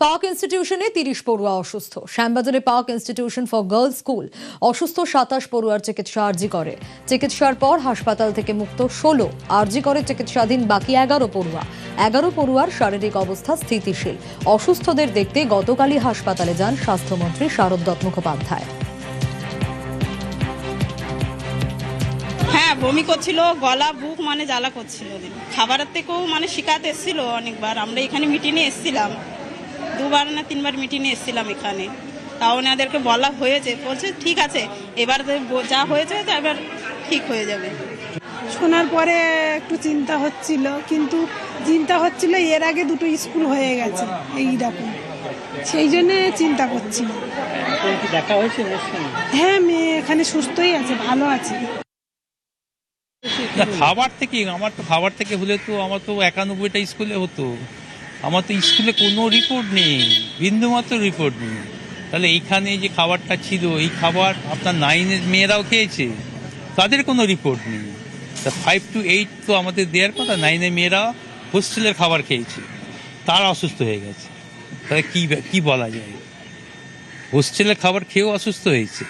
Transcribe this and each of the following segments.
Park ইনস্টিটিউশনে 30 পড়ুয়া অসুস্থ। শ্যামবাজারে park institution for girls school অসুস্থ 27 পড়ুয়ার চিকিৎসা আরজি করে। চিকিৎসার পর হাসপাতাল থেকে মুক্ত 16, আরজি করে চিকিৎসাধীন বাকি 11 পড়ুয়া। 11 পড়ুয়ার শারীরিক অবস্থা স্থিতিশীল। অসুস্থদের দেখতে গতকালই হাসপাতালে যান স্বাস্থ্যমন্ত্রী শারদ দত্ত মুখোপাধ্যায়। হ্যাঁ, বমি করছিল, গলা বুক মানে জ্বালা করছিল। খাবারের থেকেও মানে শিকায়ত এসেছিল অনেকবার। আমরা এখানে মিটিংয়ে এসেছিলাম, 2বার না 3বার মিটিংয়ে এসেছিলাম এখানে। তাও ওনাদেরকে বলা হয়েছে, বলছে ঠিক আছে, এবার যা হয়েছে এবার ঠিক হয়ে যাবে। শোনার পরে একটু চিন্তা হচ্ছিল, কিন্তু চিন্তা হচ্ছিল এর আগে 2টো স্কুল হয়ে গেছে এইরকম, সেই জন্য চিন্তা করছি। দেখা হয়েছে? হ্যাঁ, মেয়ে এখানে সুস্থই আছে, ভালো আছে। খাবার থেকে হলে তো আমার তো 91টা স্কুলে হতো। আমার তো স্কুলে কোনো রিপোর্ট নেই, বিন্দুমাত্র রিপোর্ট নেই। তাহলে এইখানে যে খাবারটা ছিল, এই খাবার আপনার 9-এর মেয়েরাও খেয়েছে, তাদের কোনো রিপোর্ট নেই। তা 5 to 8 তো আমাদের দেওয়ার কথা, 9-এর মেয়েরা হোস্টেলের খাবার খেয়েছে, তারা অসুস্থ হয়ে গেছে। তাহলে কি বলা যায়? হোস্টেলের খাবার খেয়েও অসুস্থ হয়েছে।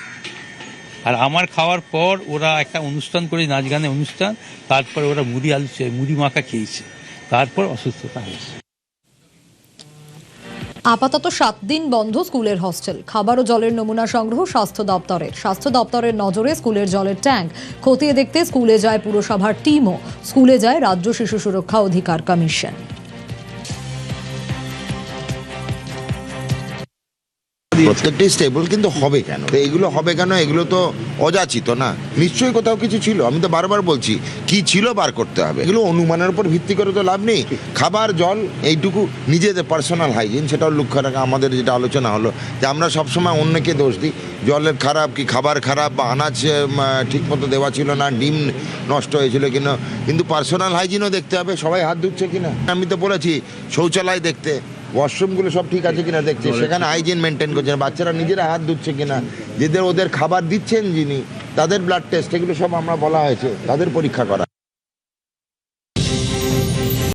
আর আমার খাওয়ার পর ওরা একটা অনুষ্ঠান করে, নাচ গানের অনুষ্ঠান, তারপর ওরা মুড়ি মাখা খেয়েছে, তারপর অসুস্থতা হয়েছে। আপাতত 7 দিন বন্ধ স্কুলের হস্টেল। খাবার ও জলের নমুনা সংগ্রহ স্বাস্থ্য দপ্তরের নজরে স্কুলের জলের ট্যাঙ্ক খতিয়ে দেখতে স্কুলে যায় পুরসভার টিমও। স্কুলে যায় রাজ্য শিশু সুরক্ষা অধিকার কমিশন। প্রত্যেকটি স্টেবল, কিন্তু হবে কেন? এইগুলো হবে কেন? এগুলো তো অযাচিত না, নিশ্চয়ই কোথাও কিছু ছিল। আমি তো বারবার বলছি, কি ছিল বার করতে হবে। এগুলো অনুমানের উপর ভিত্তি করে তো লাভ নেই। খাবার, জল, এইটুকু নিজেদের পার্সোনাল হাইজিন, সেটাও লক্ষ্য রাখা। আমাদের যেটা আলোচনা হলো যে আমরা সবসময় অন্যকে দোষ দিই, জলের খারাপ কি খাবার খারাপ বা আনাজ ঠিকমতো দেওয়া ছিল না, ডিম নষ্ট হয়েছিল কিনা, কিন্তু পার্সোনাল হাইজিনও দেখতে হবে, সবাই হাত ধুচ্ছে কিনা। আমি তো বলেছি শৌচালয় দেখতে, ওয়াশরুমগুলো সব ঠিক আছে কিনা দেখছে, সেখানে হাইজিন মেনটেন করছে, বাচ্চারা নিজেরা হাত ধুচ্ছে কিনা, ওদের খাবার দিচ্ছেন যিনি, তাদের ব্লাড টেস্ট, এগুলো সব আমরা বলা হয়েছে, তাদের পরীক্ষা করা।